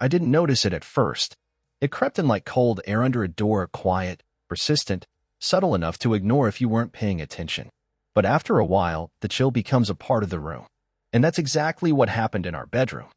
I didn't notice it at first. It crept in like cold air under a door, quiet, persistent, subtle enough to ignore if you weren't paying attention. But after a while, the chill becomes a part of the room. And that's exactly what happened in our bedroom.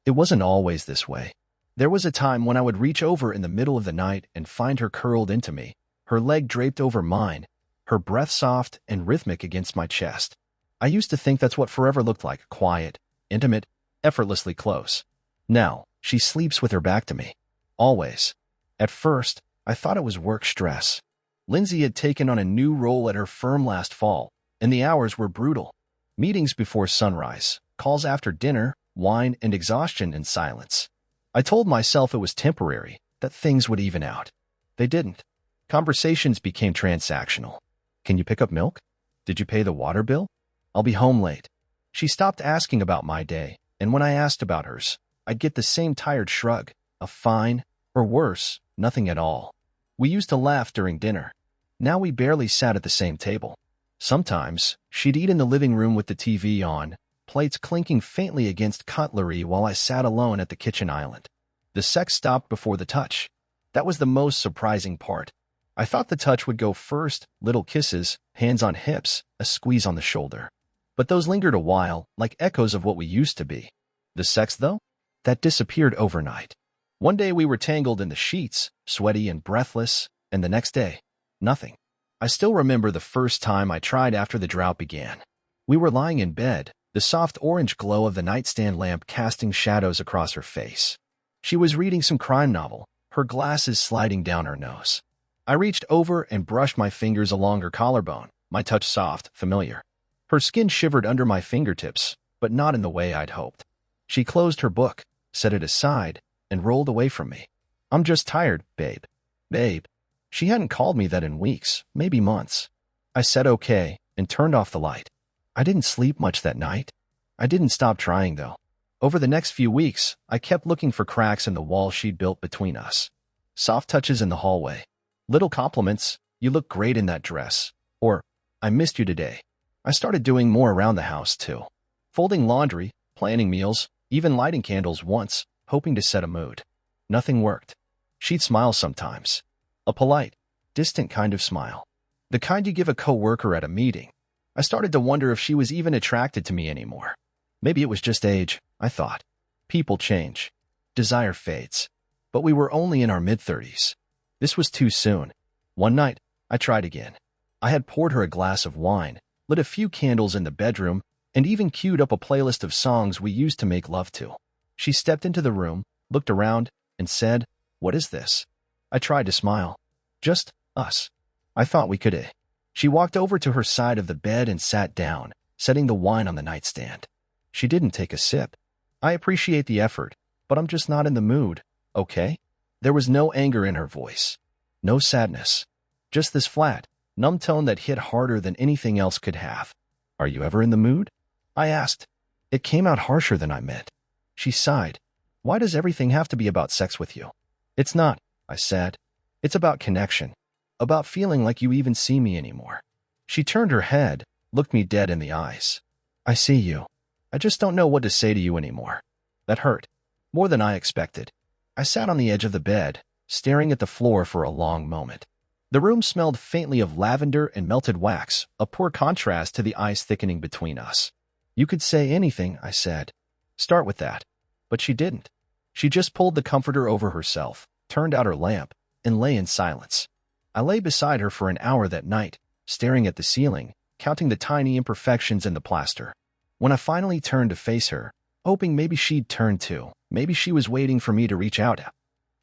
It wasn't always this way. There was a time when I would reach over in the middle of the night and find her curled into me, her leg draped over mine, her breath soft and rhythmic against my chest. I used to think that's what forever looked like, quiet, intimate, effortlessly close. Now, she sleeps with her back to me. Always. At first, I thought it was work stress. Lindsay had taken on a new role at her firm last fall, and the hours were brutal. Meetings before sunrise, calls after dinner, wine and exhaustion and silence. I told myself it was temporary, that things would even out. They didn't. Conversations became transactional. Can you pick up milk? Did you pay the water bill? I'll be home late. She stopped asking about my day, and when I asked about hers, I'd get the same tired shrug, a fine, or worse, nothing at all. We used to laugh during dinner. Now we barely sat at the same table. Sometimes, she'd eat in the living room with the TV on, plates clinking faintly against cutlery while I sat alone at the kitchen island. The sex stopped before the touch. That was the most surprising part. I thought the touch would go first, little kisses, hands on hips, a squeeze on the shoulder. But those lingered a while, like echoes of what we used to be. The sex, though? That disappeared overnight. One day we were tangled in the sheets, sweaty and breathless, and the next day, nothing. I still remember the first time I tried after the drought began. We were lying in bed, the soft orange glow of the nightstand lamp casting shadows across her face. She was reading some crime novel, her glasses sliding down her nose. I reached over and brushed my fingers along her collarbone, my touch soft, familiar. Her skin shivered under my fingertips, but not in the way I'd hoped. She closed her book, set it aside, and rolled away from me. I'm just tired, babe. Babe. She hadn't called me that in weeks, maybe months. I said okay, and turned off the light. I didn't sleep much that night. I didn't stop trying, though. Over the next few weeks, I kept looking for cracks in the wall she'd built between us. Soft touches in the hallway. Little compliments, you look great in that dress. Or, I missed you today. I started doing more around the house, too. Folding laundry, planning meals, even lighting candles once, hoping to set a mood. Nothing worked. She'd smile sometimes. A polite, distant kind of smile. The kind you give a coworker at a meeting. I started to wonder if she was even attracted to me anymore. Maybe it was just age, I thought. People change. Desire fades. But we were only in our mid-30s. This was too soon. One night, I tried again. I had poured her a glass of wine, lit a few candles in the bedroom, and even queued up a playlist of songs we used to make love to. She stepped into the room, looked around, and said, "What is this?" I tried to smile. Just us. I thought we could. She walked over to her side of the bed and sat down, setting the wine on the nightstand. She didn't take a sip. I appreciate the effort, but I'm just not in the mood, okay? There was no anger in her voice. No sadness. Just this flat, numb tone that hit harder than anything else could have. Are you ever in the mood? I asked. It came out harsher than I meant. She sighed. Why does everything have to be about sex with you? It's not, I said. It's about connection. About feeling like you even see me anymore. She turned her head, looked me dead in the eyes. I see you. I just don't know what to say to you anymore. That hurt. More than I expected. I sat on the edge of the bed, staring at the floor for a long moment. The room smelled faintly of lavender and melted wax, a poor contrast to the ice thickening between us. You could say anything, I said. Start with that. But she didn't. She just pulled the comforter over herself, turned out her lamp, and lay in silence. I lay beside her for an hour that night, staring at the ceiling, counting the tiny imperfections in the plaster. When I finally turned to face her, hoping maybe she'd turn too, maybe she was waiting for me to reach out,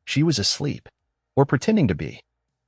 she was asleep, or pretending to be.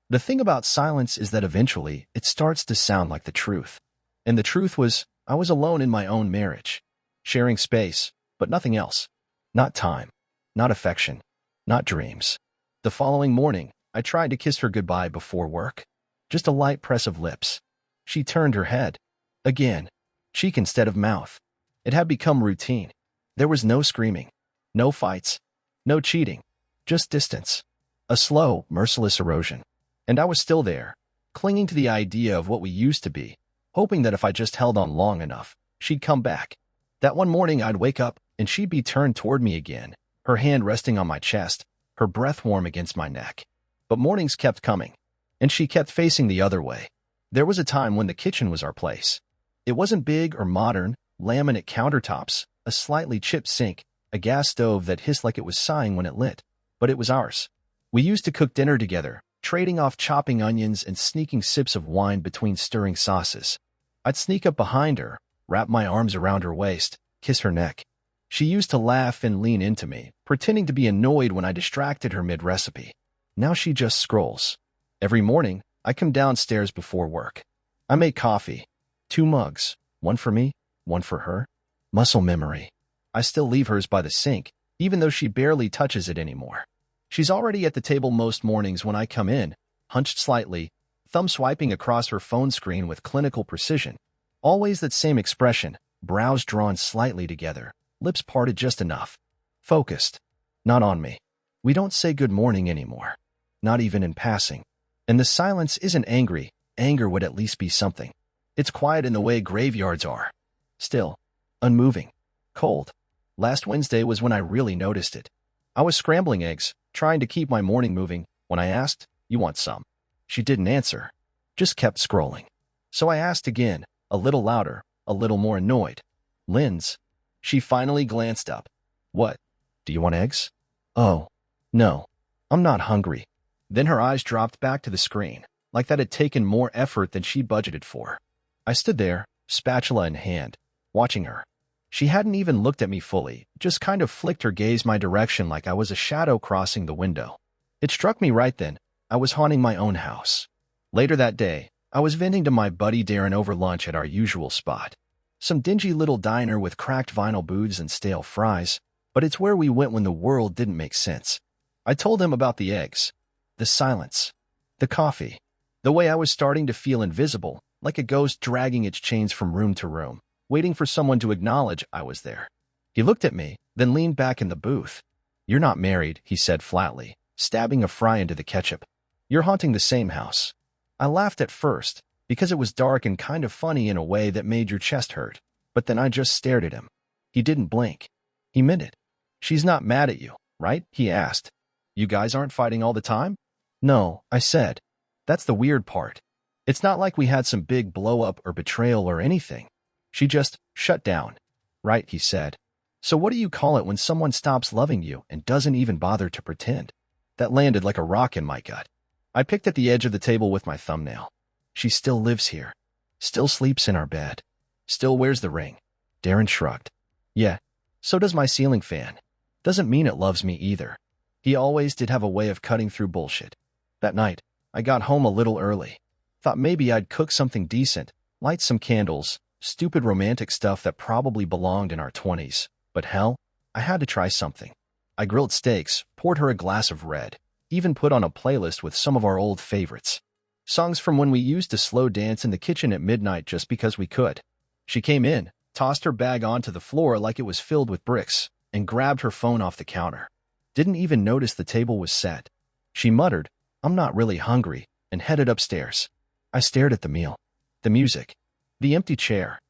The thing about silence is that eventually it starts to sound like the truth. And the truth was, I was alone in my own marriage, sharing space, but nothing else. Not time, not affection, not dreams. The following morning, I tried to kiss her goodbye before work. Just a light press of lips. She turned her head. Again, cheek instead of mouth. It had become routine. There was no screaming, no fights, no cheating, just distance. A slow, merciless erosion. And I was still there, clinging to the idea of what we used to be, hoping that if I just held on long enough, she'd come back. That one morning I'd wake up and she'd be turned toward me again, her hand resting on my chest, her breath warm against my neck. But mornings kept coming, and she kept facing the other way. There was a time when the kitchen was our place. It wasn't big or modern, laminate countertops, a slightly chipped sink, a gas stove that hissed like it was sighing when it lit. But it was ours. We used to cook dinner together, trading off chopping onions and sneaking sips of wine between stirring sauces. I'd sneak up behind her, wrap my arms around her waist, kiss her neck. She used to laugh and lean into me, pretending to be annoyed when I distracted her mid-recipe. Now she just scrolls. Every morning, I come downstairs before work. I make coffee. 2 mugs, one for me, one for her. Muscle memory. I still leave hers by the sink, even though she barely touches it anymore. She's already at the table most mornings when I come in, hunched slightly, thumb swiping across her phone screen with clinical precision. Always that same expression, brows drawn slightly together, lips parted just enough. Focused. Not on me. We don't say good morning anymore. Not even in passing. And the silence isn't angry. Anger would at least be something. It's quiet in the way graveyards are. Still. Unmoving. Cold. Last Wednesday was when I really noticed it. I was scrambling eggs, trying to keep my morning moving, when I asked, "You want some?" She didn't answer. Just kept scrolling. So I asked again, a little louder, a little more annoyed. "Linz." She finally glanced up. "What? Do you want eggs?" "Oh, no. I'm not hungry." Then her eyes dropped back to the screen, like that had taken more effort than she budgeted for. I stood there, spatula in hand, watching her. She hadn't even looked at me fully, just kind of flicked her gaze my direction like I was a shadow crossing the window. It struck me right then, I was haunting my own house. Later that day, I was venting to my buddy Darren over lunch at our usual spot. Some dingy little diner with cracked vinyl booths and stale fries, but it's where we went when the world didn't make sense. I told him about the eggs, the silence, the coffee, the way I was starting to feel invisible, like a ghost dragging its chains from room to room, waiting for someone to acknowledge I was there. He looked at me, then leaned back in the booth. "You're not married," he said flatly, stabbing a fry into the ketchup. "You're haunting the same house." I laughed at first, because it was dark and kind of funny in a way that made your chest hurt. But then I just stared at him. He didn't blink. He meant it. "She's not mad at you, right?" he asked. "You guys aren't fighting all the time?" "No," I said. "That's the weird part. It's not like we had some big blow-up or betrayal or anything. She just shut down." "Right," he said. "So what do you call it when someone stops loving you and doesn't even bother to pretend?" That landed like a rock in my gut. I picked at the edge of the table with my thumbnail. "She still lives here. Still sleeps in our bed. Still wears the ring." Darren shrugged. "Yeah, so does my ceiling fan. Doesn't mean it loves me either." He always did have a way of cutting through bullshit. That night, I got home a little early. Thought maybe I'd cook something decent, light some candles, stupid romantic stuff that probably belonged in our 20s. But hell, I had to try something. I grilled steaks, poured her a glass of red, even put on a playlist with some of our old favorites. Songs from when we used to slow dance in the kitchen at midnight just because we could. She came in, tossed her bag onto the floor like it was filled with bricks, and grabbed her phone off the counter. Didn't even notice the table was set. She muttered, "I'm not really hungry," and headed upstairs. I stared at the meal, the music, the empty chair.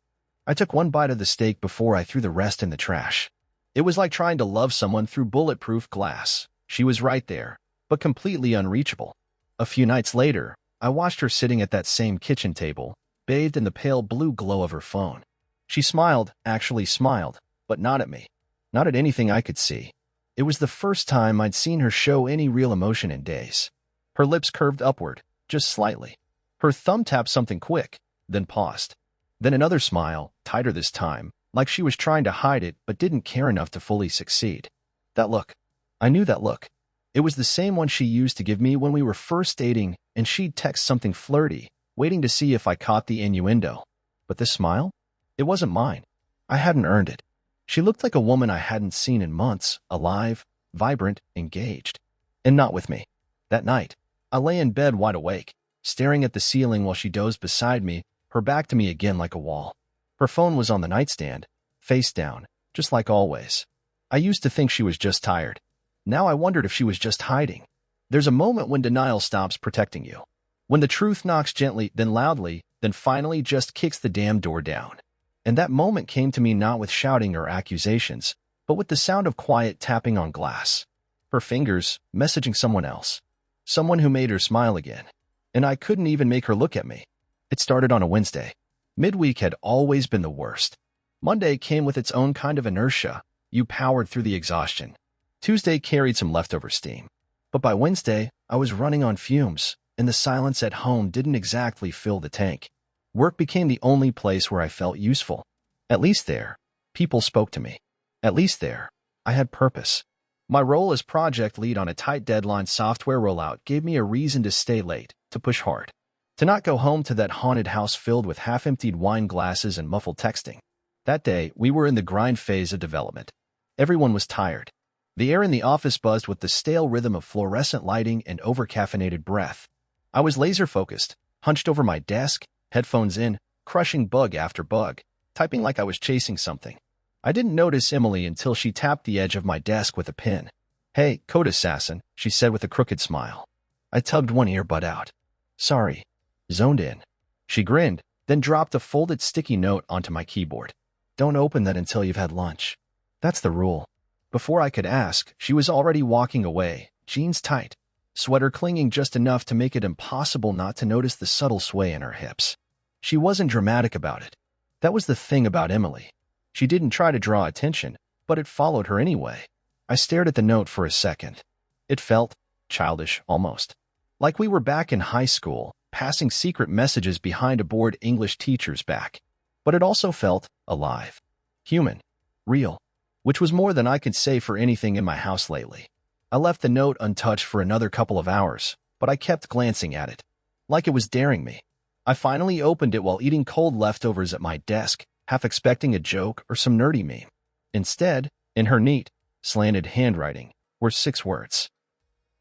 I took one bite of the steak before I threw the rest in the trash. It was like trying to love someone through bulletproof glass. She was right there, but completely unreachable. A few nights later, I watched her sitting at that same kitchen table, bathed in the pale blue glow of her phone. She smiled, actually smiled, but not at me. Not at anything I could see. It was the first time I'd seen her show any real emotion in days. Her lips curved upward, just slightly. Her thumb tapped something quick, then paused. Then another smile, tighter this time, like she was trying to hide it but didn't care enough to fully succeed. That look. I knew that look. It was the same one she used to give me when we were first dating, and she'd text something flirty, waiting to see if I caught the innuendo. But this smile? It wasn't mine. I hadn't earned it. She looked like a woman I hadn't seen in months, alive, vibrant, engaged. And not with me. That night, I lay in bed wide awake, staring at the ceiling while she dozed beside me, her back to me again like a wall. Her phone was on the nightstand, face down, just like always. I used to think she was just tired. Now I wondered if she was just hiding. There's a moment when denial stops protecting you. When the truth knocks gently, then loudly, then finally just kicks the damn door down. And that moment came to me not with shouting or accusations, but with the sound of quiet tapping on glass. Her fingers messaging someone else. Someone who made her smile again. And I couldn't even make her look at me. It started on a Wednesday. Midweek had always been the worst. Monday came with its own kind of inertia. You powered through the exhaustion. Tuesday carried some leftover steam. But by Wednesday, I was running on fumes, and the silence at home didn't exactly fill the tank. Work became the only place where I felt useful. At least there, people spoke to me. At least there, I had purpose. My role as project lead on a tight deadline software rollout gave me a reason to stay late, to push hard. To not go home to that haunted house filled with half-emptied wine glasses and muffled texting. That day, we were in the grind phase of development. Everyone was tired. The air in the office buzzed with the stale rhythm of fluorescent lighting and over-caffeinated breath. I was laser-focused, hunched over my desk, headphones in, crushing bug after bug, typing like I was chasing something. I didn't notice Emily until she tapped the edge of my desk with a pen. "Hey, code assassin," she said with a crooked smile. I tugged one earbud out. "Sorry." Zoned in. She grinned, then dropped a folded sticky note onto my keyboard. "Don't open that until you've had lunch. That's the rule." Before I could ask, she was already walking away, jeans tight, sweater clinging just enough to make it impossible not to notice the subtle sway in her hips. She wasn't dramatic about it. That was the thing about Emily. She didn't try to draw attention, but it followed her anyway. I stared at the note for a second. It felt childish, almost. Like we were back in high school, passing secret messages behind a bored English teacher's back. But it also felt alive. Human. Real. Which was more than I could say for anything in my house lately. I left the note untouched for another couple of hours, but I kept glancing at it. Like it was daring me. I finally opened it while eating cold leftovers at my desk, half expecting a joke or some nerdy meme. Instead, in her neat, slanted handwriting, were 6 words.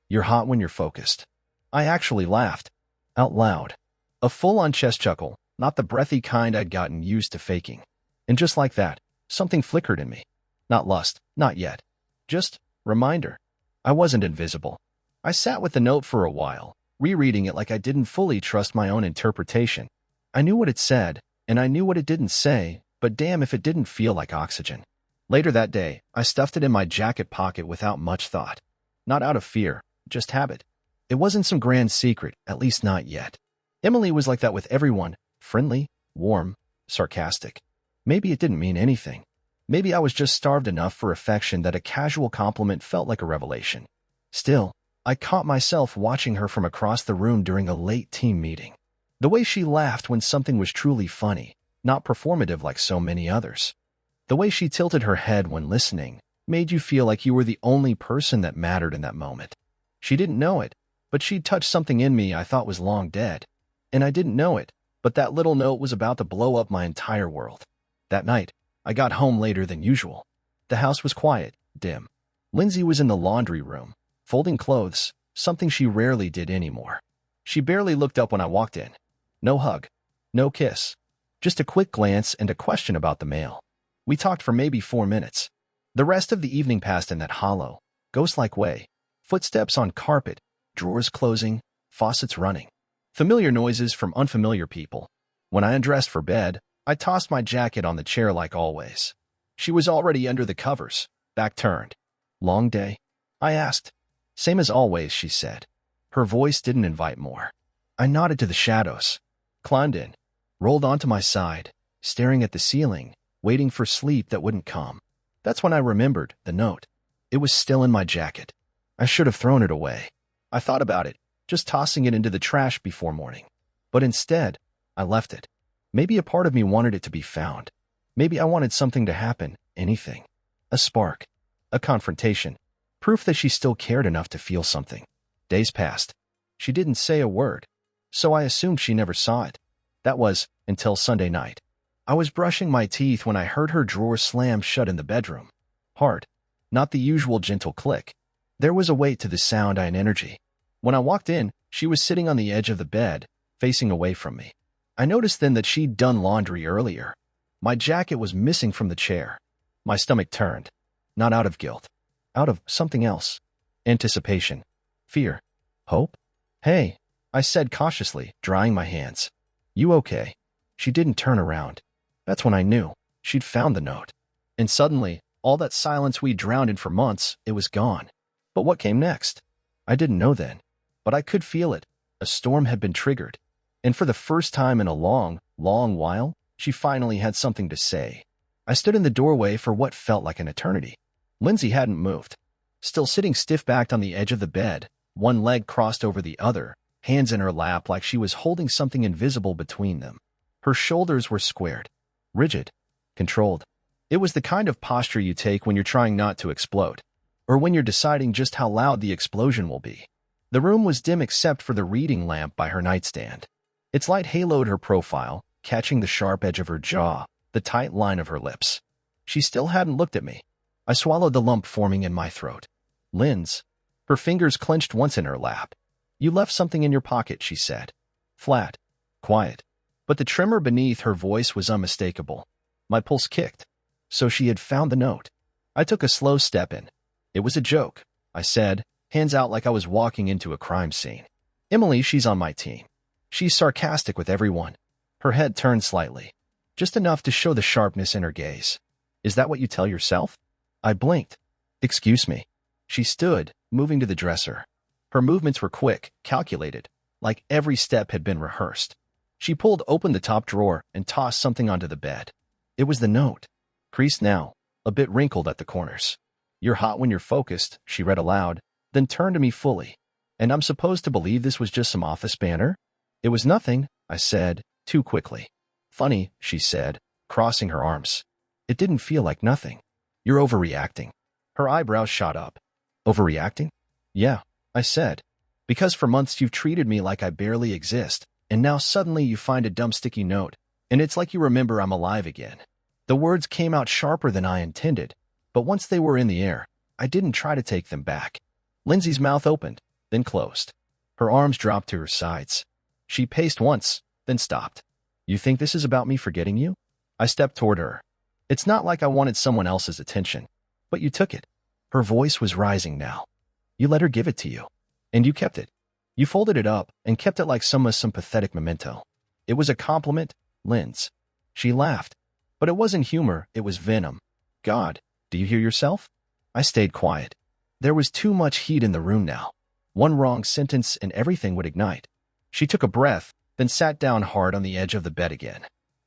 "You're hot when you're focused." I actually laughed. Out loud. A full-on chest chuckle, not the breathy kind I'd gotten used to faking. And just like that, something flickered in me. Not lust, not yet. Just reminder. I wasn't invisible. I sat with the note for a while, rereading it like I didn't fully trust my own interpretation. I knew what it said, and I knew what it didn't say, but damn if it didn't feel like oxygen. Later that day, I stuffed it in my jacket pocket without much thought. Not out of fear, just habit. It wasn't some grand secret, at least not yet. Emily was like that with everyone, friendly, warm, sarcastic. Maybe it didn't mean anything. Maybe I was just starved enough for affection that a casual compliment felt like a revelation. Still, I caught myself watching her from across the room during a late team meeting. The way she laughed when something was truly funny, not performative like so many others. The way she tilted her head when listening made you feel like you were the only person that mattered in that moment. She didn't know it, but she'd touched something in me I thought was long dead. And I didn't know it, but that little note was about to blow up my entire world. That night, I got home later than usual. The house was quiet, dim. Lindsay was in the laundry room, folding clothes, something she rarely did anymore. She barely looked up when I walked in. No hug, no kiss. Just a quick glance and a question about the mail. We talked for maybe 4 minutes. The rest of the evening passed in that hollow, ghost-like way. Footsteps on carpet, drawers closing, faucets running. Familiar noises from unfamiliar people. When I undressed for bed, I tossed my jacket on the chair like always. She was already under the covers, back turned. "Long day?" I asked. "Same as always," she said. Her voice didn't invite more. I nodded to the shadows, climbed in, rolled onto my side, staring at the ceiling, waiting for sleep that wouldn't come. That's when I remembered the note. It was still in my jacket. I should have thrown it away. I thought about it, just tossing it into the trash before morning. But instead, I left it. Maybe a part of me wanted it to be found. Maybe I wanted something to happen, anything. A spark, a confrontation, proof that she still cared enough to feel something. Days passed. She didn't say a word, so I assumed she never saw it. That was until Sunday night. I was brushing my teeth when I heard her drawer slam shut in the bedroom. Hard, not the usual gentle click. There was a weight to the sound and energy. When I walked in, she was sitting on the edge of the bed, facing away from me. I noticed then that she'd done laundry earlier. My jacket was missing from the chair. My stomach turned, not out of guilt, out of something else. Anticipation, fear, hope. "Hey," I said cautiously, drying my hands. "You okay?" She didn't turn around. That's when I knew she'd found the note. And suddenly, All that silence we drowned in for months, it was gone. But what came next? I didn't know then. But I could feel it. A storm had been triggered. And for the first time in a long, long while, she finally had something to say. I stood in the doorway for what felt like an eternity. Lindsay hadn't moved. Still sitting stiff-backed on the edge of the bed, one leg crossed over the other, hands in her lap like she was holding something invisible between them. Her shoulders were squared, rigid, controlled. It was the kind of posture you take when you're trying not to explode, or when you're deciding just how loud the explosion will be. The room was dim except for the reading lamp by her nightstand. Its light haloed her profile, catching the sharp edge of her jaw, the tight line of her lips. She still hadn't looked at me. I swallowed the lump forming in my throat. Linz. Her fingers clenched once in her lap. You left something in your pocket, she said. Flat. Quiet. But the tremor beneath her voice was unmistakable. My pulse kicked. So she had found the note. I took a slow step in. It was a joke, I said, hands out like I was walking into a crime scene. Emily, she's on my team. She's sarcastic with everyone. Her head turned slightly, just enough to show the sharpness in her gaze. Is that what you tell yourself? I blinked. Excuse me. She stood, moving to the dresser. Her movements were quick, calculated, like every step had been rehearsed. She pulled open the top drawer and tossed something onto the bed. It was the note. Creased now, a bit wrinkled at the corners. You're hot when you're focused, she read aloud, then turned to me fully. And I'm supposed to believe this was just some office banter? It was nothing, I said, too quickly. Funny, she said, crossing her arms. It didn't feel like nothing. You're overreacting. Her eyebrows shot up. Overreacting? Yeah, I said. Because for months you've treated me like I barely exist, and now suddenly you find a dumb sticky note, and it's like you remember I'm alive again. The words came out sharper than I intended, but once they were in the air, I didn't try to take them back. Lindsay's mouth opened, then closed. Her arms dropped to her sides. She paced once, then stopped. You think this is about me forgetting you? I stepped toward her. It's not like I wanted someone else's attention, but you took it. Her voice was rising now. You let her give it to you, and you kept it. You folded it up and kept it like some pathetic memento. It was a compliment, Linz. She laughed, but it wasn't humor, it was venom. God, do you hear yourself? I stayed quiet. There was too much heat in the room now. One wrong sentence and everything would ignite. She took a breath, then sat down hard on the edge of the bed again.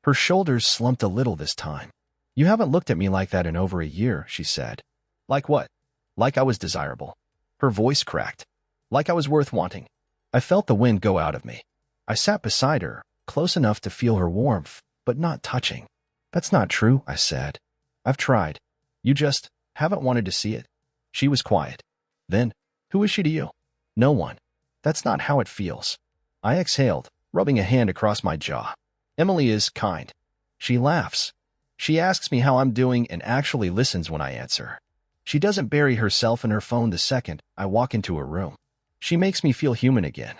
Her shoulders slumped a little this time. You haven't looked at me like that in over a year, she said. Like what? Like I was desirable. Her voice cracked. Like I was worth wanting. I felt the wind go out of me. I sat beside her, close enough to feel her warmth, but not touching. That's not true, I said. I've tried. You just haven't wanted to see it. She was quiet. Then, who is she to you? No one. That's not how it feels. I exhaled, rubbing a hand across my jaw. Emily is kind. She laughs. She asks me how I'm doing and actually listens when I answer. She doesn't bury herself in her phone the second I walk into her room. She makes me feel human again.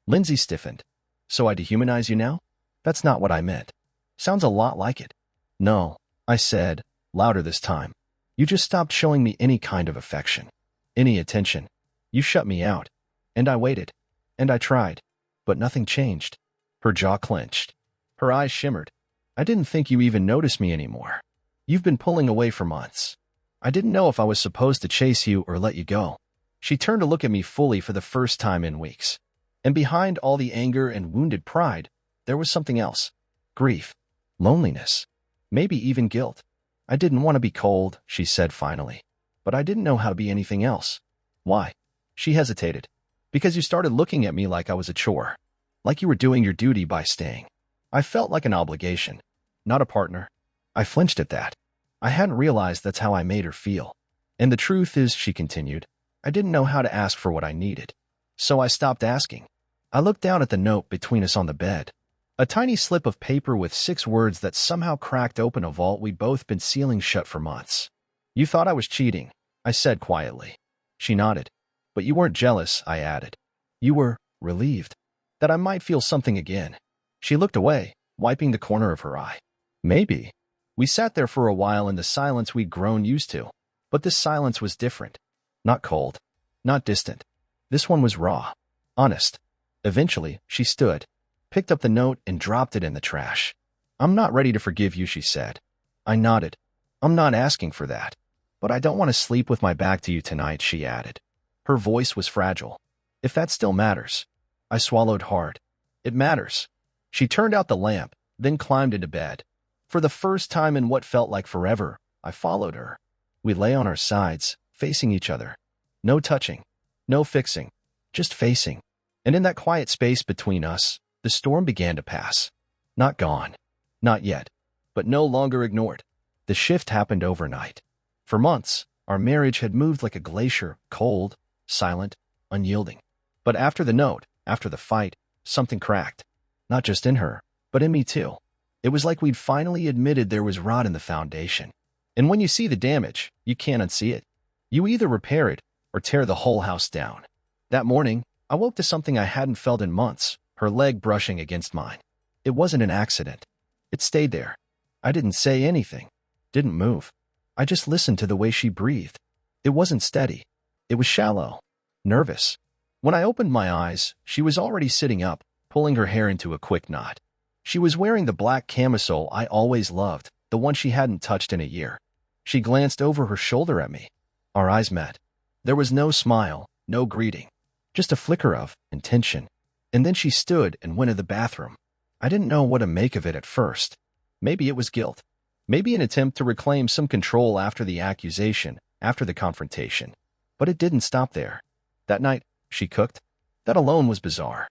Lindsay stiffened. So I dehumanize you now? That's not what I meant. Sounds a lot like it. No, I said, louder this time. You just stopped showing me any kind of affection, any attention. You shut me out. And I waited. And I tried. But nothing changed. Her jaw clenched. Her eyes shimmered. I didn't think you even noticed me anymore. You've been pulling away for months. I didn't know if I was supposed to chase you or let you go. She turned to look at me fully for the first time in weeks. And behind all the anger and wounded pride, there was something else. Grief. Loneliness. Maybe even guilt. I didn't want to be cold, she said finally. But I didn't know how to be anything else. Why? She hesitated. Because you started looking at me like I was a chore. Like you were doing your duty by staying. I felt like an obligation, not a partner. I flinched at that. I hadn't realized that's how I made her feel. And the truth is, she continued, I didn't know how to ask for what I needed. So I stopped asking. I looked down at the note between us on the bed. A tiny slip of paper with 6 words that somehow cracked open a vault we'd both been sealing shut for months. You thought I was cheating, I said quietly. She nodded. But you weren't jealous, I added. You were relieved that I might feel something again. She looked away, wiping the corner of her eye. Maybe. We sat there for a while in the silence we'd grown used to. But this silence was different. Not cold. Not distant. This one was raw. Honest. Eventually, she stood, picked up the note and dropped it in the trash. I'm not ready to forgive you, she said. I nodded. I'm not asking for that. But I don't want to sleep with my back to you tonight, she added. Her voice was fragile. If that still matters. I swallowed hard. It matters. She turned out the lamp, then climbed into bed. For the first time in what felt like forever, I followed her. We lay on our sides, facing each other. No touching. No fixing. Just facing. And in that quiet space between us, the storm began to pass. Not gone. Not yet. But no longer ignored. The shift happened overnight. For months, our marriage had moved like a glacier, cold, silent, unyielding. But after the note, after the fight, something cracked. Not just in her, but in me too. It was like we'd finally admitted there was rot in the foundation. And when you see the damage, you can't unsee it. You either repair it or tear the whole house down. That morning, I woke to something I hadn't felt in months, her leg brushing against mine. It wasn't an accident. It stayed there. I didn't say anything. Didn't move. I just listened to the way she breathed. It wasn't steady. It was shallow. Nervous. When I opened my eyes, she was already sitting up, pulling her hair into a quick knot. She was wearing the black camisole I always loved, the one she hadn't touched in a year. She glanced over her shoulder at me. Our eyes met. There was no smile, no greeting. Just a flicker of intention. And then she stood and went to the bathroom. I didn't know what to make of it at first. Maybe it was guilt. Maybe an attempt to reclaim some control after the accusation, after the confrontation. But it didn't stop there. That night, she cooked. That alone was bizarre.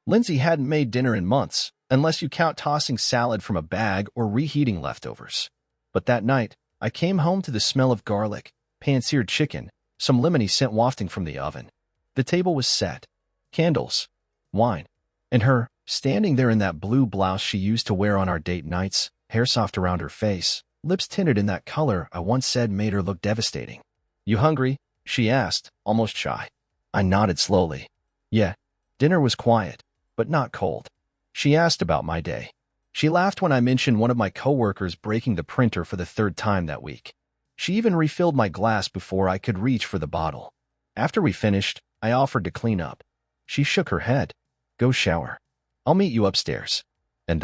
Lindsay hadn't made dinner in months, unless you count tossing salad from a bag or reheating leftovers. But that night, I came home to the smell of garlic, pan-seared chicken, some lemony scent wafting from the oven. The table was set. Candles. Wine. And her, standing there in that blue blouse she used to wear on our date nights, hair soft around her face, lips tinted in that color I once said made her look devastating. You hungry? She asked, almost shy. I nodded slowly. Yeah. Dinner was quiet, but not cold. She asked about my day. She laughed when I mentioned one of my coworkers breaking the printer for the third time that week. She even refilled my glass before I could reach for the bottle. After we finished, I offered to clean up. She shook her head. Go shower. I'll meet you upstairs. And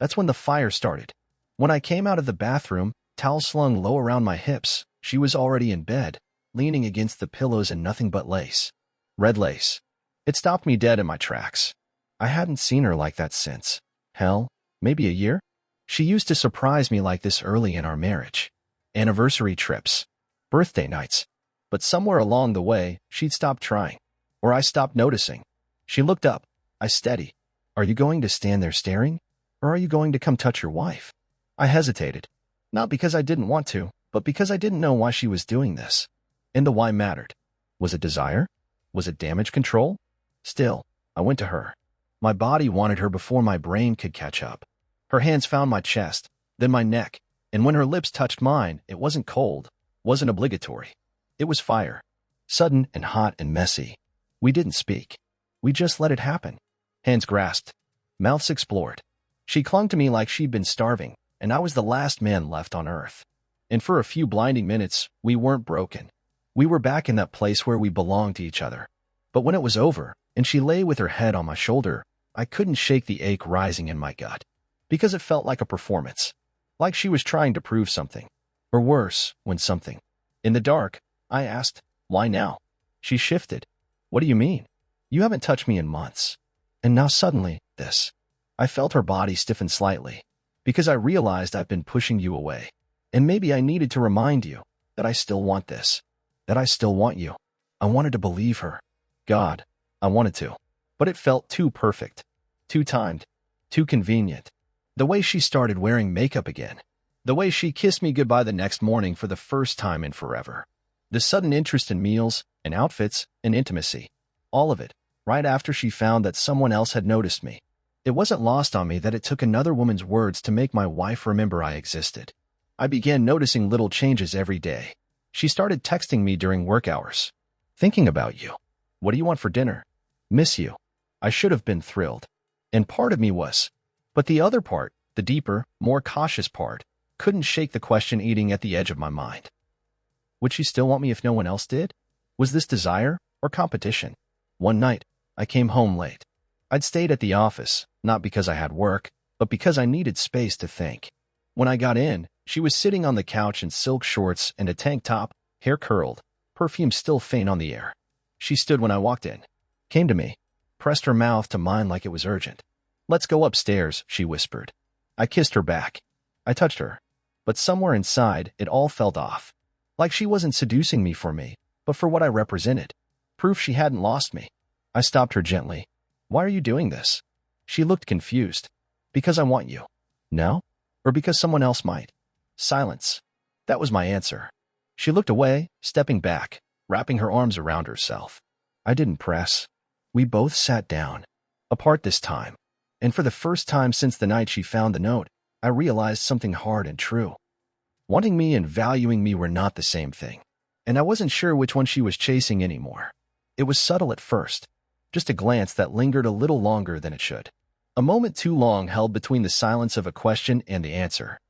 that's when the fire started. When I came out of the bathroom, towel slung low around my hips, she was already in bed, leaning against the pillows in nothing but lace. Red lace. It stopped me dead in my tracks. I hadn't seen her like that since. Hell, maybe a year? She used to surprise me like this early in our marriage. Anniversary trips. Birthday nights. But somewhere along the way, she'd stopped trying. Or I stopped noticing. She looked up. I steadied. Are you going to stand there staring? Or are you going to come touch your wife? I hesitated. Not because I didn't want to, but because I didn't know why she was doing this. And the why mattered. Was it desire? Was it damage control? Still, I went to her. My body wanted her before my brain could catch up. Her hands found my chest, then my neck, and when her lips touched mine, it wasn't cold, wasn't obligatory. It was fire. Sudden and hot and messy. We didn't speak. We just let it happen. Hands grasped. Mouths explored. She clung to me like she'd been starving, and I was the last man left on earth. And for a few blinding minutes, we weren't broken. We were back in that place where we belonged to each other. But when it was over, and she lay with her head on my shoulder, I couldn't shake the ache rising in my gut. Because it felt like a performance. Like she was trying to prove something. Or worse, when something. In the dark, I asked, why now? She shifted. What do you mean? You haven't touched me in months. And now suddenly, this. I felt her body stiffen slightly. Because I realized I've been pushing you away. And maybe I needed to remind you that I still want this. That I still want you. I wanted to believe her. God, I wanted to. But it felt too perfect. Too timed. Too convenient. The way she started wearing makeup again. The way she kissed me goodbye the next morning for the first time in forever. The sudden interest in meals, and outfits, and intimacy. All of it, right after she found that someone else had noticed me. It wasn't lost on me that it took another woman's words to make my wife remember I existed. I began noticing little changes every day. She started texting me during work hours. Thinking about you. What do you want for dinner? Miss you. I should have been thrilled. And part of me was. But the other part, the deeper, more cautious part, couldn't shake the question eating at the edge of my mind. Would she still want me if no one else did? Was this desire or competition? One night, I came home late. I'd stayed at the office, not because I had work, but because I needed space to think. When I got in, She was sitting on the couch in silk shorts and a tank top, hair curled, perfume still faint on the air. She stood when I walked in, came to me, pressed her mouth to mine like it was urgent. "Let's go upstairs," she whispered. I kissed her back. I touched her. But somewhere inside, it all felt off. Like she wasn't seducing me for me, but for what I represented. Proof she hadn't lost me. I stopped her gently. "Why are you doing this?" She looked confused. "Because I want you." "No? Or because someone else might?" Silence. That was my answer. She looked away, stepping back, wrapping her arms around herself. I didn't press. We both sat down. Apart this time. And for the first time since the night she found the note, I realized something hard and true. Wanting me and valuing me were not the same thing. And I wasn't sure which one she was chasing anymore. It was subtle at first. Just a glance that lingered a little longer than it should. A moment too long held between the silence of a question and the answer.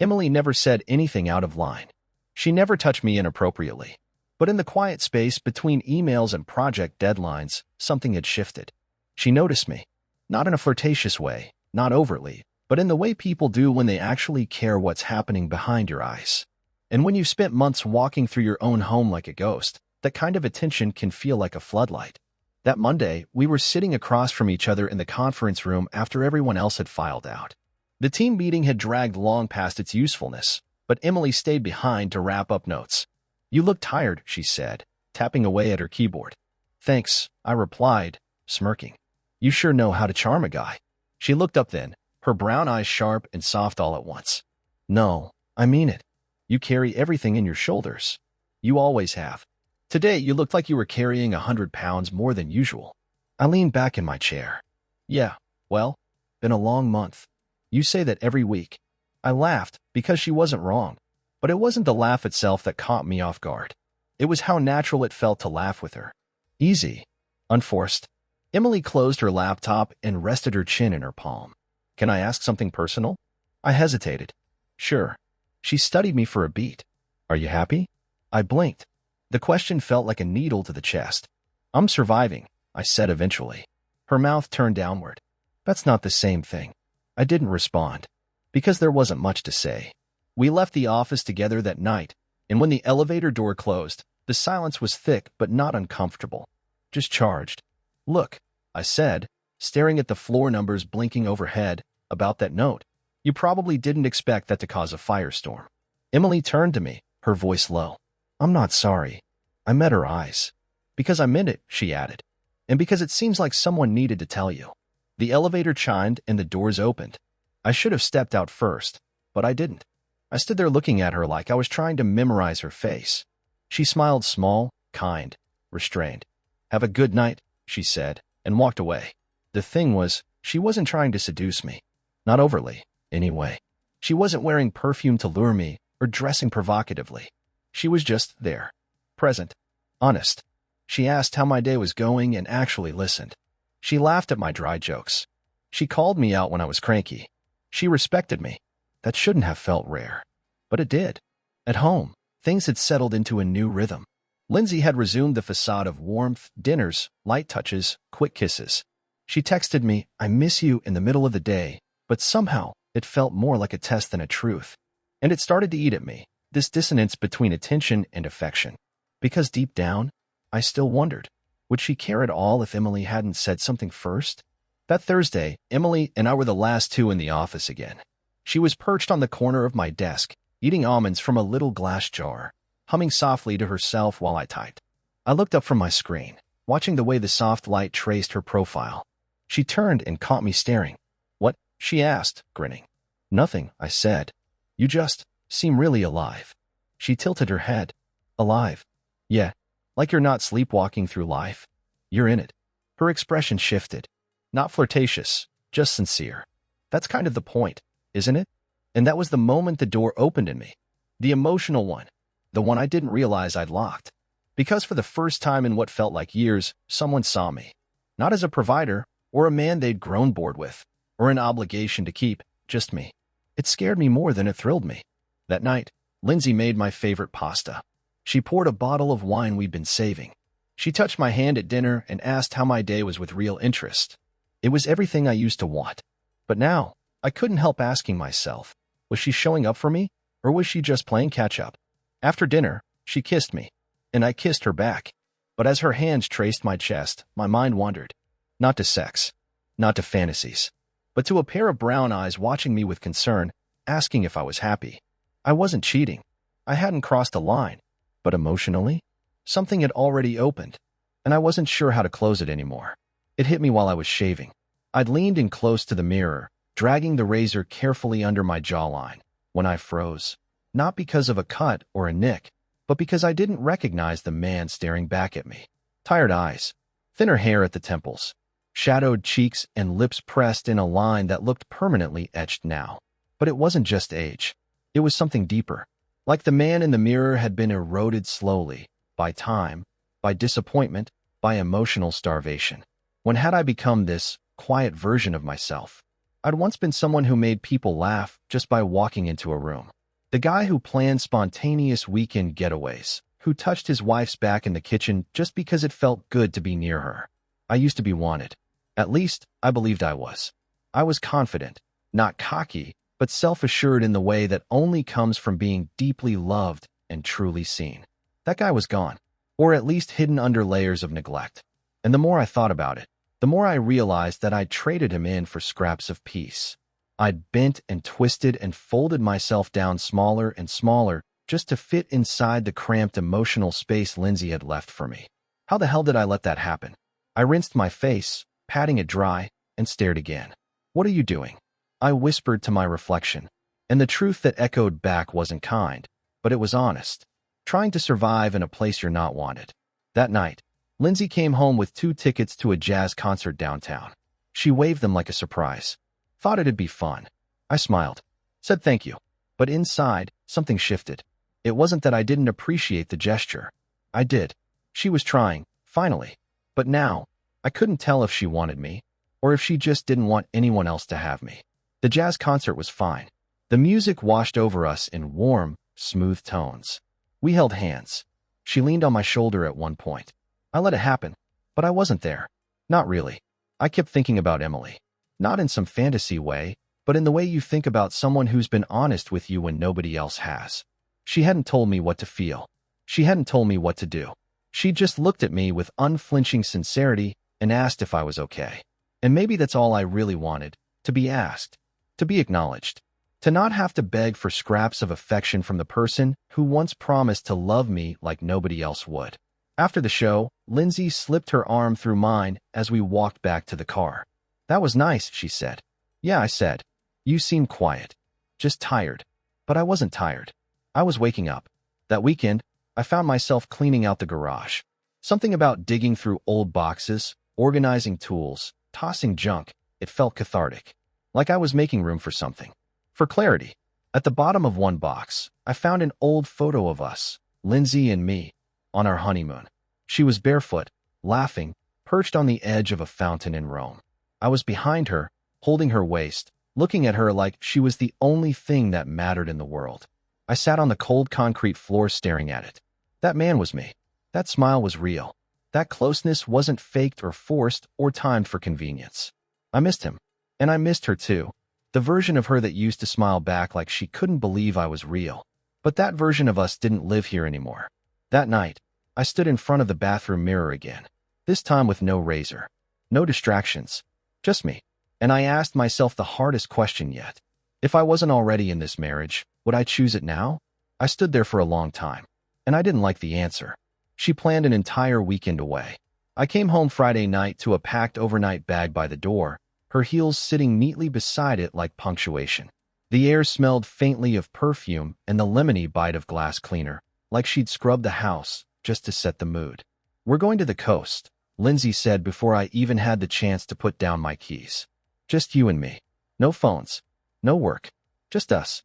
Emily never said anything out of line. She never touched me inappropriately. But in the quiet space between emails and project deadlines, something had shifted. She noticed me. Not in a flirtatious way, not overtly, but in the way people do when they actually care what's happening behind your eyes. And when you've spent months walking through your own home like a ghost, that kind of attention can feel like a floodlight. That Monday, we were sitting across from each other in the conference room after everyone else had filed out. The team meeting had dragged long past its usefulness, but Emily stayed behind to wrap up notes. "You look tired," she said, tapping away at her keyboard. "Thanks," I replied, smirking. "You sure know how to charm a guy." She looked up then, her brown eyes sharp and soft all at once. "No, I mean it. You carry everything in your shoulders. You always have. Today you looked like you were carrying 100 pounds more than usual." I leaned back in my chair. "Yeah, well, been a long month. You say that every week." I laughed because she wasn't wrong. But it wasn't the laugh itself that caught me off guard. It was how natural it felt to laugh with her. Easy. Unforced. Emily closed her laptop and rested her chin in her palm. "Can I ask something personal?" I hesitated. "Sure." She studied me for a beat. "Are you happy?" I blinked. The question felt like a needle to the chest. "I'm surviving," I said eventually. Her mouth turned downward. "That's not the same thing." I didn't respond. Because there wasn't much to say. We left the office together that night, and when the elevator door closed, the silence was thick but not uncomfortable. Just charged. "Look," I said, staring at the floor numbers blinking overhead, "about that note. You probably didn't expect that to cause a firestorm." Emily turned to me, her voice low. "I'm not sorry." I met her eyes. "Because I meant it," she added. "And because it seems like someone needed to tell you." The elevator chimed and the doors opened. I should have stepped out first, but I didn't. I stood there looking at her like I was trying to memorize her face. She smiled small, kind, restrained. "Have a good night," she said, and walked away. The thing was, she wasn't trying to seduce me. Not overly, anyway. She wasn't wearing perfume to lure me or dressing provocatively. She was just there. Present. Honest. She asked how my day was going and actually listened. She laughed at my dry jokes. She called me out when I was cranky. She respected me. That shouldn't have felt rare. But it did. At home, things had settled into a new rhythm. Lindsay had resumed the facade of warmth, dinners, light touches, quick kisses. She texted me, "I miss you," in the middle of the day, but somehow it felt more like a test than a truth. And it started to eat at me, this dissonance between attention and affection. Because deep down, I still wondered, would she care at all if Emily hadn't said something first? That Thursday, Emily and I were the last two in the office again. She was perched on the corner of my desk, eating almonds from a little glass jar, humming softly to herself while I typed. I looked up from my screen, watching the way the soft light traced her profile. She turned and caught me staring. "What?" she asked, grinning. "Nothing," I said. "You just seem really alive." She tilted her head. "Alive? Yeah, like you're not sleepwalking through life. You're in it." Her expression shifted. Not flirtatious, just sincere. That's kind of the point, isn't it? And that was the moment the door opened in me. The emotional one. The one I didn't realize I'd locked. Because for the first time in what felt like years, someone saw me. Not as a provider, or a man they'd grown bored with, or an obligation to keep, just me. It scared me more than it thrilled me. That night, Lindsay made my favorite pasta. She poured a bottle of wine we'd been saving. She touched my hand at dinner and asked how my day was with real interest. It was everything I used to want. But now, I couldn't help asking myself, was she showing up for me, Or was she just playing catch-up? After dinner, she kissed me, and I kissed her back. But as her hands traced my chest, my mind wandered. Not to sex, not to fantasies, but to a pair of brown eyes watching me with concern, asking if I was happy. I wasn't cheating. I hadn't crossed a line. But emotionally, something had already opened, and I wasn't sure how to close it anymore. It hit me while I was shaving. I'd leaned in close to the mirror, dragging the razor carefully under my jawline, when I froze. Not because of a cut or a nick, but because I didn't recognize the man staring back at me. Tired eyes, thinner hair at the temples, shadowed cheeks and lips pressed in a line that looked permanently etched now. But it wasn't just age. It was something deeper. Like the man in the mirror had been eroded slowly, by time, by disappointment, by emotional starvation. When had I become this quiet version of myself? I'd once been someone who made people laugh just by walking into a room. The guy who planned spontaneous weekend getaways, who touched his wife's back in the kitchen just because it felt good to be near her. I used to be wanted. At least, I believed I was. I was confident, not cocky, but self-assured in the way that only comes from being deeply loved and truly seen. That guy was gone, or at least hidden under layers of neglect. And the more I thought about it, the more I realized that I'd traded him in for scraps of peace. I'd bent and twisted and folded myself down smaller and smaller just to fit inside the cramped emotional space Lindsay had left for me. How the hell did I let that happen? I rinsed my face, patting it dry, and stared again. "What are you doing?" I whispered to my reflection, and the truth that echoed back wasn't kind, but it was honest. Trying to survive in a place you're not wanted. That night, Lindsay came home with 2 tickets to a jazz concert downtown. She waved them like a surprise. Thought it'd be fun. I smiled, said thank you, but inside, something shifted. It wasn't that I didn't appreciate the gesture. I did. She was trying, finally. But now, I couldn't tell if she wanted me, or if she just didn't want anyone else to have me. The jazz concert was fine. The music washed over us in warm, smooth tones. We held hands. She leaned on my shoulder at one point. I let it happen, but I wasn't there. Not really. I kept thinking about Emily. Not in some fantasy way, but in the way you think about someone who's been honest with you when nobody else has. She hadn't told me what to feel. She hadn't told me what to do. She just looked at me with unflinching sincerity and asked if I was okay. And maybe that's all I really wanted, to be asked, to be acknowledged, to not have to beg for scraps of affection from the person who once promised to love me like nobody else would. After the show, Lindsay slipped her arm through mine as we walked back to the car. "That was nice," she said. "Yeah," I said. "You seemed quiet. Just tired." But I wasn't tired. I was waking up. That weekend, I found myself cleaning out the garage. Something about digging through old boxes, organizing tools, tossing junk, it felt cathartic. Like I was making room for something. For clarity, at the bottom of one box, I found an old photo of us, Lindsay and me, on our honeymoon. She was barefoot, laughing, perched on the edge of a fountain in Rome. I was behind her, holding her waist, looking at her like she was the only thing that mattered in the world. I sat on the cold concrete floor staring at it. That man was me. That smile was real. That closeness wasn't faked or forced or timed for convenience. I missed him. And I missed her too. The version of her that used to smile back like she couldn't believe I was real. But that version of us didn't live here anymore. That night, I stood in front of the bathroom mirror again. This time with no razor. No distractions. Just me. And I asked myself the hardest question yet. If I wasn't already in this marriage, would I choose it now? I stood there for a long time. And I didn't like the answer. She planned an entire weekend away. I came home Friday night to a packed overnight bag by the door, her heels sitting neatly beside it like punctuation. The air smelled faintly of perfume and the lemony bite of glass cleaner, like she'd scrubbed the house just to set the mood. "We're going to the coast," Lindsay said before I even had the chance to put down my keys. "Just you and me. No phones. No work. Just us."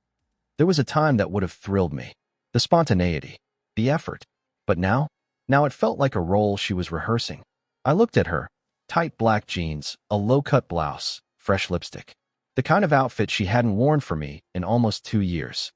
There was a time that would have thrilled me. The spontaneity. The effort. But now it felt like a role she was rehearsing. I looked at her. Tight black jeans, a low-cut blouse, fresh lipstick. The kind of outfit she hadn't worn for me in almost 2 years.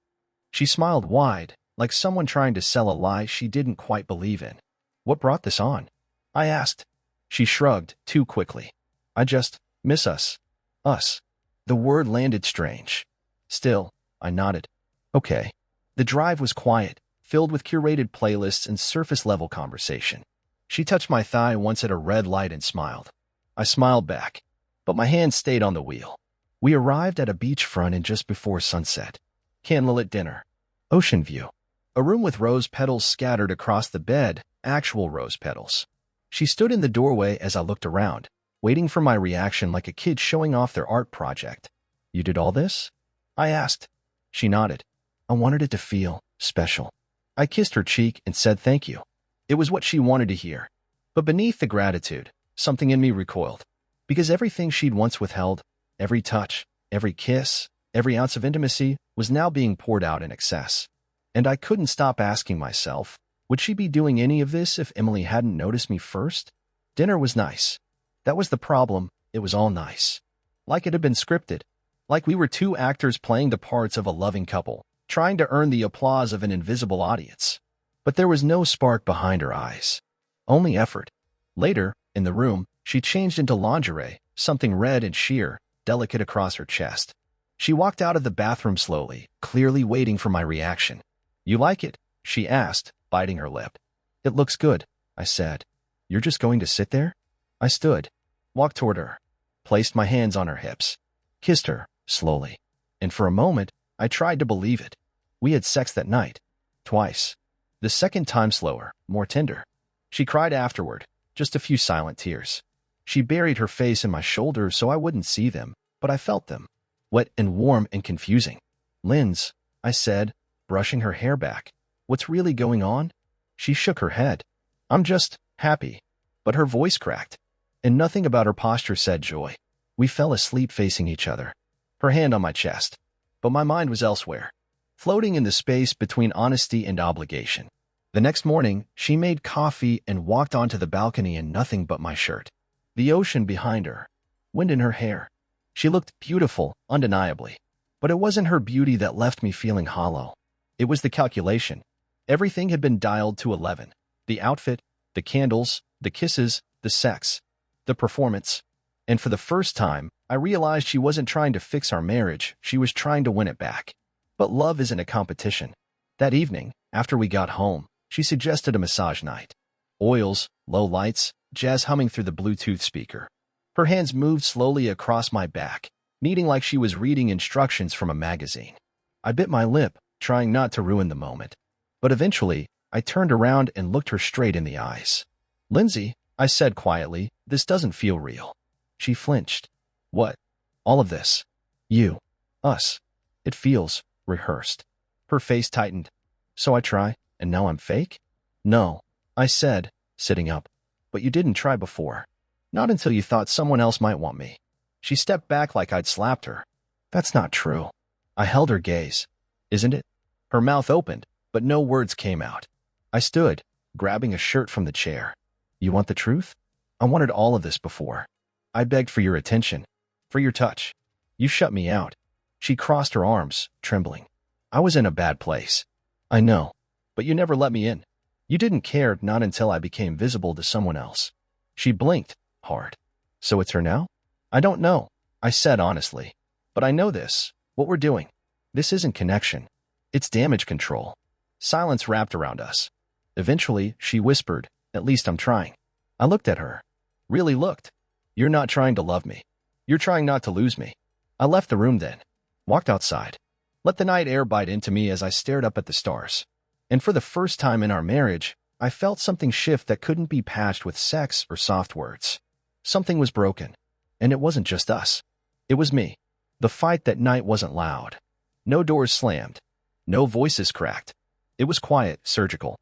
She smiled wide, like someone trying to sell a lie she didn't quite believe in. "What brought this on?" I asked. She shrugged too quickly. "I just miss us." Us. The word landed strange. Still, I nodded. "Okay." The drive was quiet, filled with curated playlists and surface-level conversation. She touched my thigh once at a red light and smiled. I smiled back, but my hand stayed on the wheel. We arrived at a beachfront and just before sunset. Candlelit dinner. Ocean view. A room with rose petals scattered across the bed, actual rose petals. She stood in the doorway as I looked around, waiting for my reaction like a kid showing off their art project. "You did all this?" I asked. She nodded. I wanted it to feel special. I kissed her cheek and said thank you. It was what she wanted to hear. But beneath the gratitude, something in me recoiled. Because everything she'd once withheld, every touch, every kiss, every ounce of intimacy, was now being poured out in excess. And I couldn't stop asking myself, would she be doing any of this if Emily hadn't noticed me first? Dinner was nice. That was the problem, it was all nice. Like it had been scripted. Like we were two actors playing the parts of a loving couple, trying to earn the applause of an invisible audience. But there was no spark behind her eyes. Only effort. Later, in the room, she changed into lingerie, something red and sheer, delicate across her chest. She walked out of the bathroom slowly, clearly waiting for my reaction. "You like it?" she asked, biting her lip. "It looks good," I said. "You're just going to sit there?" I stood, walked toward her, placed my hands on her hips, kissed her, slowly. And for a moment, I tried to believe it. We had sex that night. Twice. The second time slower, more tender. She cried afterward, just a few silent tears. She buried her face in my shoulder so I wouldn't see them, but I felt them. Wet and warm and confusing. "Linz," I said, brushing her hair back. "What's really going on?" She shook her head. "I'm just happy." But her voice cracked, and nothing about her posture said joy. We fell asleep facing each other, her hand on my chest. But my mind was elsewhere, floating in the space between honesty and obligation. The next morning, she made coffee and walked onto the balcony in nothing but my shirt. The ocean behind her, wind in her hair. She looked beautiful, undeniably. But it wasn't her beauty that left me feeling hollow. It was the calculation. Everything had been dialed to 11. The outfit, the candles, the kisses, the sex, the performance. And for the first time, I realized she wasn't trying to fix our marriage, she was trying to win it back. But love isn't a competition. That evening, after we got home, she suggested a massage night. Oils, low lights, jazz humming through the Bluetooth speaker. Her hands moved slowly across my back, kneading like she was reading instructions from a magazine. I bit my lip, trying not to ruin the moment. But eventually, I turned around and looked her straight in the eyes. "Lindsay," I said quietly, "this doesn't feel real." She flinched. "What? All of this? You? Us? It feels rehearsed." Her face tightened. "So I try, and now I'm fake?" "No," I said, sitting up. "But you didn't try before. Not until you thought someone else might want me." She stepped back like I'd slapped her. "That's not true." I held her gaze. "Isn't it?" Her mouth opened, but no words came out. I stood, grabbing a shirt from the chair. "You want the truth? I wanted all of this before. I begged for your attention, for your touch. You shut me out." She crossed her arms, trembling. "I was in a bad place. I know, but you never let me in. You didn't care, not until I became visible to someone else." She blinked, hard. "So it's her now?" "I don't know," I said honestly. "But I know this, what we're doing. This isn't connection. It's damage control." Silence wrapped around us. Eventually, she whispered, "At least I'm trying." I looked at her. Really looked. "You're not trying to love me. You're trying not to lose me." I left the room then. Walked outside. Let the night air bite into me as I stared up at the stars. And for the first time in our marriage, I felt something shift that couldn't be patched with sex or soft words. Something was broken. And it wasn't just us. It was me. The fight that night wasn't loud. No doors slammed. No voices cracked. It was quiet, surgical.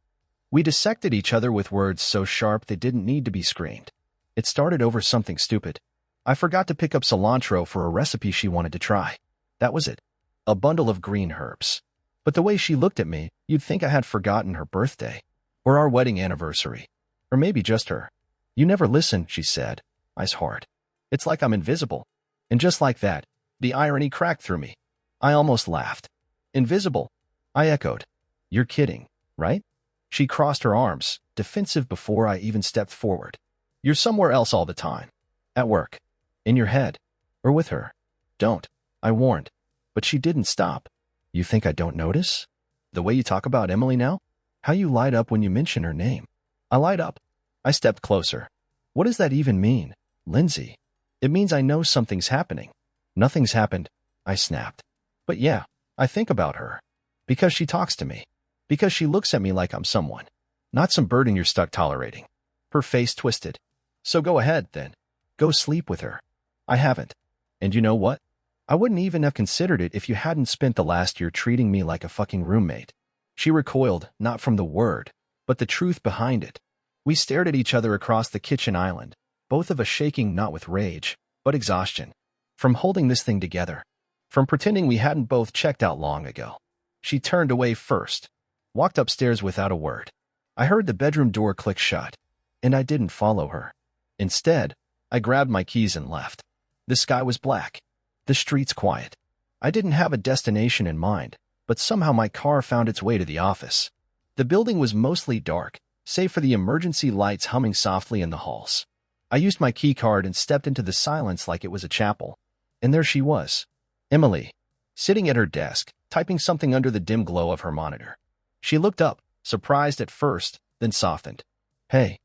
We dissected each other with words so sharp they didn't need to be screamed. It started over something stupid. I forgot to pick up cilantro for a recipe she wanted to try. That was it. A bundle of green herbs. But the way she looked at me, you'd think I had forgotten her birthday. Or our wedding anniversary. Or maybe just her. "You never listen," she said, eyes hard. "It's like I'm invisible." And just like that, the irony cracked through me. I almost laughed. "Invisible?" I echoed. "You're kidding, right?" She crossed her arms, defensive before I even stepped forward. "You're somewhere else all the time. At work. In your head. Or with her. Don't," I warned. But she didn't stop. "You think I don't notice?" The way you talk about Emily now? How you light up when you mention her name. I light up. I stepped closer. What does that even mean, Lindsay? It means I know something's happening. Nothing's happened, I snapped. But yeah, I think about her. Because she talks to me. Because she looks at me like I'm someone. Not some burden you're stuck tolerating. Her face twisted. So go ahead, then. Go sleep with her. I haven't. And you know what? I wouldn't even have considered it if you hadn't spent the last year treating me like a fucking roommate. She recoiled, not from the word, but the truth behind it. We stared at each other across the kitchen island, both of us shaking not with rage, but exhaustion. From holding this thing together. From pretending we hadn't both checked out long ago. She turned away first. Walked upstairs without a word. I heard the bedroom door click shut. And I didn't follow her. Instead, I grabbed my keys and left. The sky was black. The streets quiet. I didn't have a destination in mind, but somehow my car found its way to the office. The building was mostly dark, save for the emergency lights humming softly in the halls. I used my key card and stepped into the silence like it was a chapel. And there she was. Emily. Sitting at her desk, typing something under the dim glow of her monitor. She looked up, surprised at first, then softened. Hey,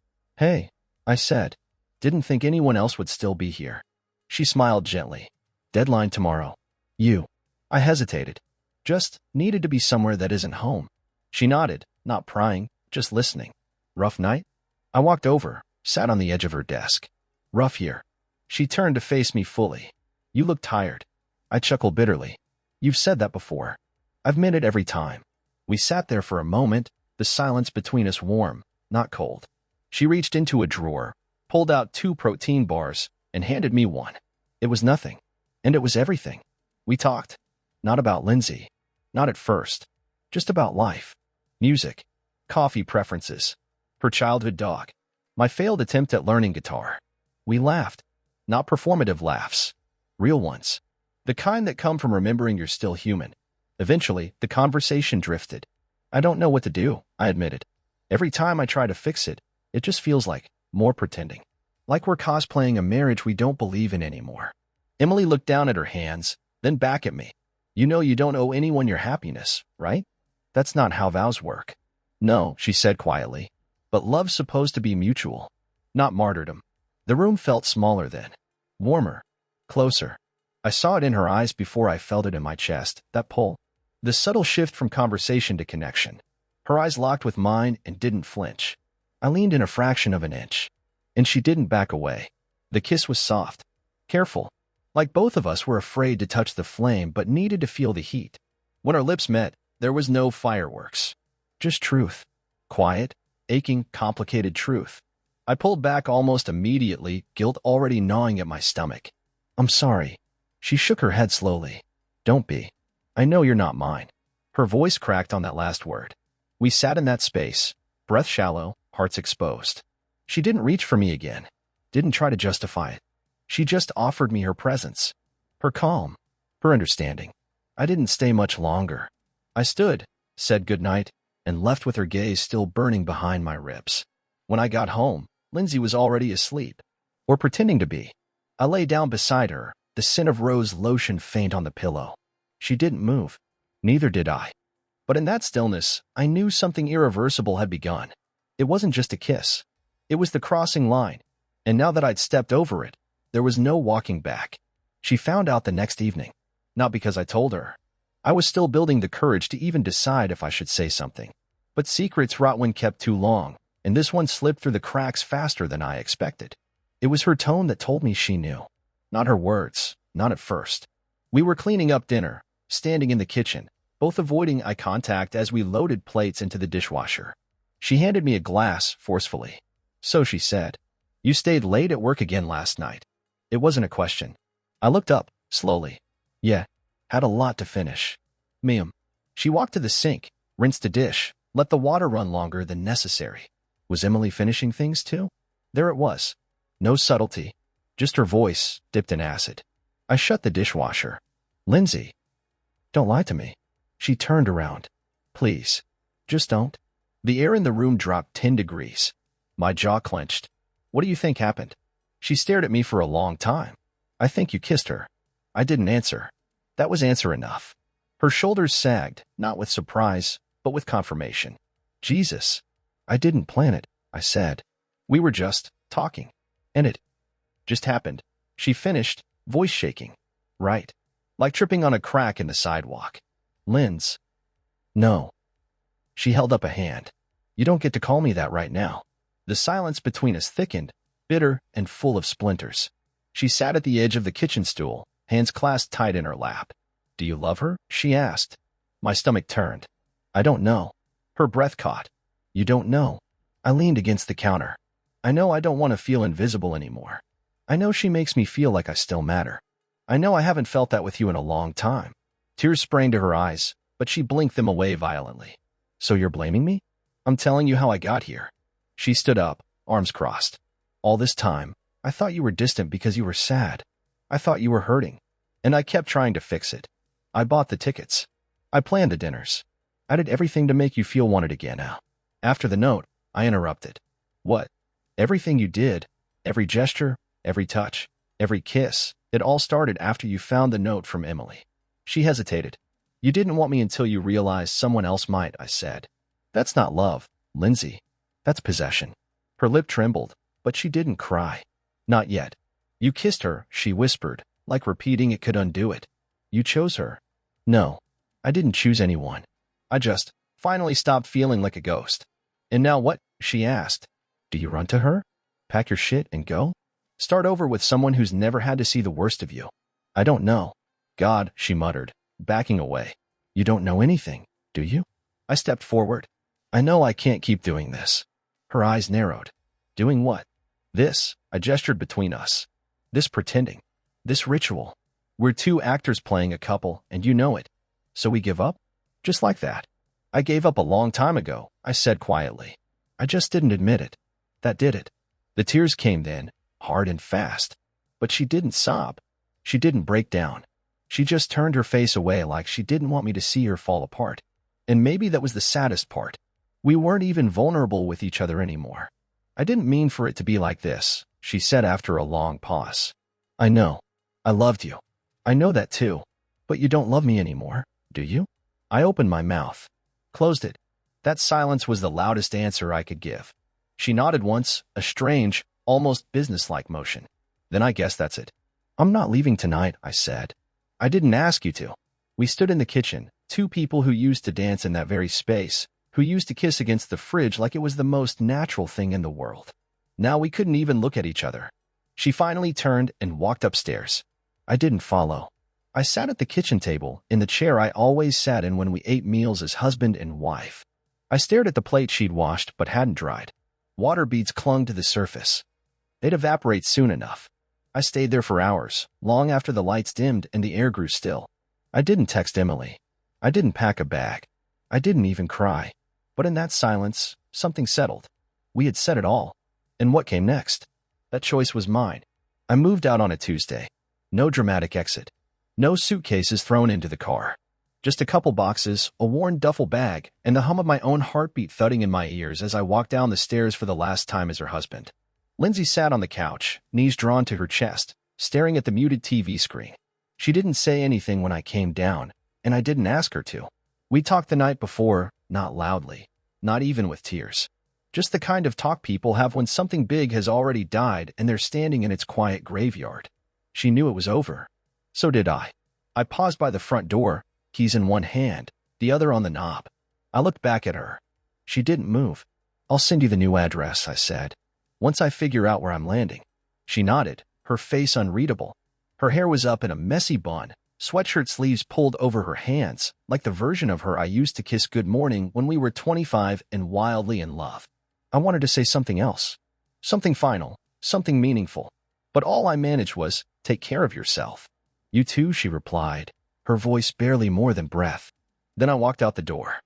I said. Didn't think anyone else would still be here. She smiled gently. Deadline tomorrow. You. I hesitated. Just needed to be somewhere that isn't home. She nodded, not prying, just listening. Rough night? I walked over, sat on the edge of her desk. Rough here. She turned to face me fully. You look tired. I chuckled bitterly. You've said that before. I've meant it every time. We sat there for a moment, the silence between us warm, not cold. She reached into a drawer, pulled out 2 protein bars, and handed me one. It was nothing. And it was everything. We talked. Not about Lindsay. Not at first. Just about life. Music. Coffee preferences. Her childhood dog. My failed attempt at learning guitar. We laughed. Not performative laughs. Real ones. The kind that come from remembering you're still human. Eventually, the conversation drifted. I don't know what to do, I admitted. Every time I try to fix it, it just feels like more pretending. Like we're cosplaying a marriage we don't believe in anymore. Emily looked down at her hands, then back at me. You know you don't owe anyone your happiness, right? That's not how vows work. No, she said quietly. But love's supposed to be mutual, not martyrdom. The room felt smaller then. Warmer. Closer. I saw it in her eyes before I felt it in my chest, that pull. The subtle shift from conversation to connection. Her eyes locked with mine and didn't flinch. I leaned in a fraction of an inch. And she didn't back away. The kiss was soft. Careful. Like both of us were afraid to touch the flame but needed to feel the heat. When our lips met, there was no fireworks. Just truth. Quiet, aching, complicated truth. I pulled back almost immediately, guilt already gnawing at my stomach. I'm sorry. She shook her head slowly. Don't be. I know you're not mine. Her voice cracked on that last word. We sat in that space, breath shallow, hearts exposed. She didn't reach for me again. Didn't try to justify it. She just offered me her presence. Her calm. Her understanding. I didn't stay much longer. I stood, said goodnight, and left with her gaze still burning behind my ribs. When I got home, Lindsay was already asleep. Or pretending to be. I lay down beside her, the scent of rose lotion faint on the pillow. She didn't move. Neither did I. But in that stillness, I knew something irreversible had begun. It wasn't just a kiss. It was the crossing line. And now that I'd stepped over it, there was no walking back. She found out the next evening. Not because I told her. I was still building the courage to even decide if I should say something. But secrets rot when kept too long, and this one slipped through the cracks faster than I expected. It was her tone that told me she knew. Not her words, not at first. We were cleaning up dinner, standing in the kitchen, both avoiding eye contact as we loaded plates into the dishwasher. She handed me a glass forcefully. So she said, "You stayed late at work again last night." It wasn't a question. I looked up, slowly. Yeah, had a lot to finish. Ma'am. She walked to the sink, rinsed a dish, let the water run longer than necessary. Was Emily finishing things too? There it was. No subtlety. Just her voice, dipped in acid. I shut the dishwasher. Lindsay. Don't lie to me. She turned around. Please. Just don't. The air in the room dropped 10 degrees. My jaw clenched. What do you think happened? She stared at me for a long time. I think you kissed her. I didn't answer. That was answer enough. Her shoulders sagged, not with surprise, but with confirmation. Jesus, I didn't plan it, I said. We were just talking. And it just happened. She finished, voice shaking. Right. Like tripping on a crack in the sidewalk. Linz. No. She held up a hand. You don't get to call me that right now. The silence between us thickened, bitter and full of splinters. She sat at the edge of the kitchen stool, hands clasped tight in her lap. Do you love her? She asked. My stomach turned. I don't know. Her breath caught. You don't know. I leaned against the counter. I know I don't want to feel invisible anymore. I know she makes me feel like I still matter. I know I haven't felt that with you in a long time. Tears sprang to her eyes, but she blinked them away violently. So you're blaming me? I'm telling you how I got here. She stood up, arms crossed. All this time, I thought you were distant because you were sad. I thought you were hurting. And I kept trying to fix it. I bought the tickets. I planned the dinners. I did everything to make you feel wanted again now. After the note, I interrupted. What? Everything you did, every gesture, every touch, every kiss, it all started after you found the note from Emily. She hesitated. You didn't want me until you realized someone else might, I said. That's not love, Lindsay. That's possession. Her lip trembled, but she didn't cry. Not yet. You kissed her, she whispered, like repeating it could undo it. You chose her. No, I didn't choose anyone. I just finally stopped feeling like a ghost. And now what? She asked. Do you run to her? Pack your shit and go? Start over with someone who's never had to see the worst of you? I don't know. God, she muttered, backing away. You don't know anything, do you? I stepped forward. I know I can't keep doing this. Her eyes narrowed. Doing what? This, I gestured between us. This pretending. This ritual. We're two actors playing a couple, and you know it. So we give up? Just like that. I gave up a long time ago, I said quietly. I just didn't admit it. That did it. The tears came then, hard and fast. But she didn't sob. She didn't break down. She just turned her face away like she didn't want me to see her fall apart. And maybe that was the saddest part. We weren't even vulnerable with each other anymore. I didn't mean for it to be like this, she said after a long pause. I know. I loved you. I know that too. But you don't love me anymore, do you? I opened my mouth. Closed it. That silence was the loudest answer I could give. She nodded once, a strange, almost businesslike motion. Then I guess that's it. I'm not leaving tonight, I said. I didn't ask you to. We stood in the kitchen, two people who used to dance in that very space, who used to kiss against the fridge like it was the most natural thing in the world. Now we couldn't even look at each other. She finally turned and walked upstairs. I didn't follow. I sat at the kitchen table, in the chair I always sat in when we ate meals as husband and wife. I stared at the plate she'd washed but hadn't dried. Water beads clung to the surface. They'd evaporate soon enough. I stayed there for hours, long after the lights dimmed and the air grew still. I didn't text Emily. I didn't pack a bag. I didn't even cry. But in that silence, something settled. We had said it all. And what came next? That choice was mine. I moved out on a Tuesday. No dramatic exit. No suitcases thrown into the car. Just a couple boxes, a worn duffel bag, and the hum of my own heartbeat thudding in my ears as I walked down the stairs for the last time as her husband. Lindsay sat on the couch, knees drawn to her chest, staring at the muted TV screen. She didn't say anything when I came down, and I didn't ask her to. We talked the night before, not loudly, not even with tears. Just the kind of talk people have when something big has already died and they're standing in its quiet graveyard. She knew it was over. So did I. I paused by the front door, keys in one hand, the other on the knob. I looked back at her. She didn't move. I'll send you the new address, I said. Once I figure out where I'm landing. She nodded, her face unreadable. Her hair was up in a messy bun, sweatshirt sleeves pulled over her hands, like the version of her I used to kiss good morning when we were 25 and wildly in love. I wanted to say something else. Something final, something meaningful. But all I managed was, take care of yourself. You too, she replied, her voice barely more than breath. Then I walked out the door.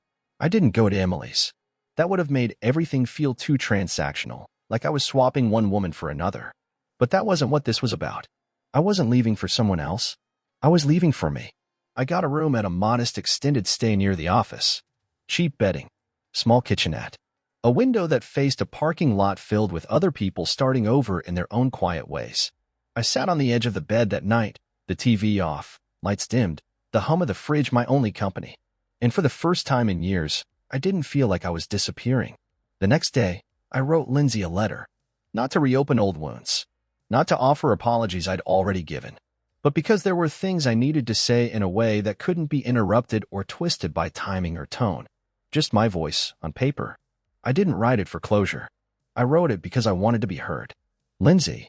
I didn't go to Emily's. That would have made everything feel too transactional, like I was swapping one woman for another. But that wasn't what this was about. I wasn't leaving for someone else. I was leaving for me. I got a room at a modest extended stay near the office. Cheap bedding. Small kitchenette. A window that faced a parking lot filled with other people starting over in their own quiet ways. I sat on the edge of the bed that night, the TV off, lights dimmed, the hum of the fridge my only company. And for the first time in years, I didn't feel like I was disappearing. The next day, I wrote Lindsay a letter. Not to reopen old wounds. Not to offer apologies I'd already given. But because there were things I needed to say in a way that couldn't be interrupted or twisted by timing or tone. Just my voice, on paper. I didn't write it for closure. I wrote it because I wanted to be heard. Lindsay,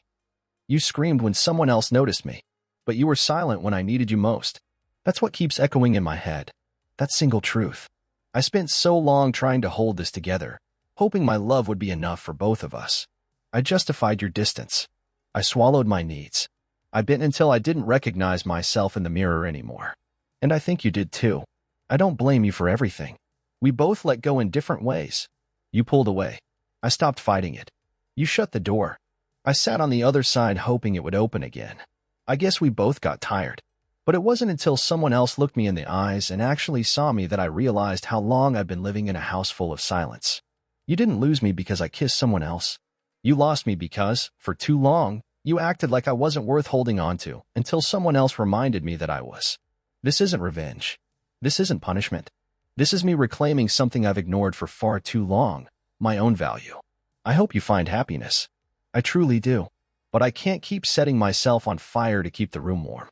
you screamed when someone else noticed me, but you were silent when I needed you most. That's what keeps echoing in my head. That single truth. I spent so long trying to hold this together, hoping my love would be enough for both of us. I justified your distance. I swallowed my needs. I bit until I didn't recognize myself in the mirror anymore. And I think you did too. I don't blame you for everything. We both let go in different ways. You pulled away. I stopped fighting it. You shut the door. I sat on the other side hoping it would open again. I guess we both got tired. But it wasn't until someone else looked me in the eyes and actually saw me that I realized how long I've been living in a house full of silence. You didn't lose me because I kissed someone else. You lost me because, for too long, you acted like I wasn't worth holding on to until someone else reminded me that I was. This isn't revenge. This isn't punishment. This is me reclaiming something I've ignored for far too long, my own value. I hope you find happiness. I truly do. But I can't keep setting myself on fire to keep the room warm.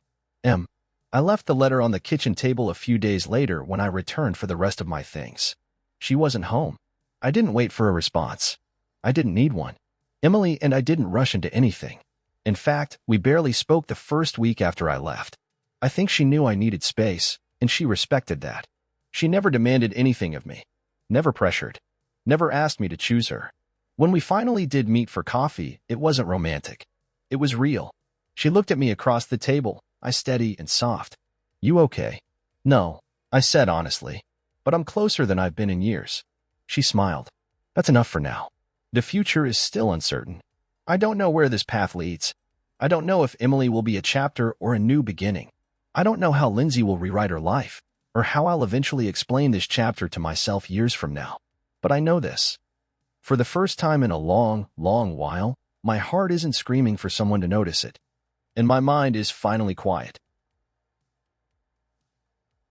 I left the letter on the kitchen table a few days later when I returned for the rest of my things. She wasn't home. I didn't wait for a response. I didn't need one. Emily and I didn't rush into anything. In fact, we barely spoke the first week after I left. I think she knew I needed space, and she respected that. She never demanded anything of me. Never pressured. Never asked me to choose her. When we finally did meet for coffee, it wasn't romantic. It was real. She looked at me across the table, eyes steady and soft. You okay? No, I said honestly. But I'm closer than I've been in years. She smiled. That's enough for now. The future is still uncertain. I don't know where this path leads. I don't know if Emily will be a chapter or a new beginning. I don't know how Lindsay will rewrite her life, or how I'll eventually explain this chapter to myself years from now. But I know this. For the first time in a long, long while, my heart isn't screaming for someone to notice it. And my mind is finally quiet.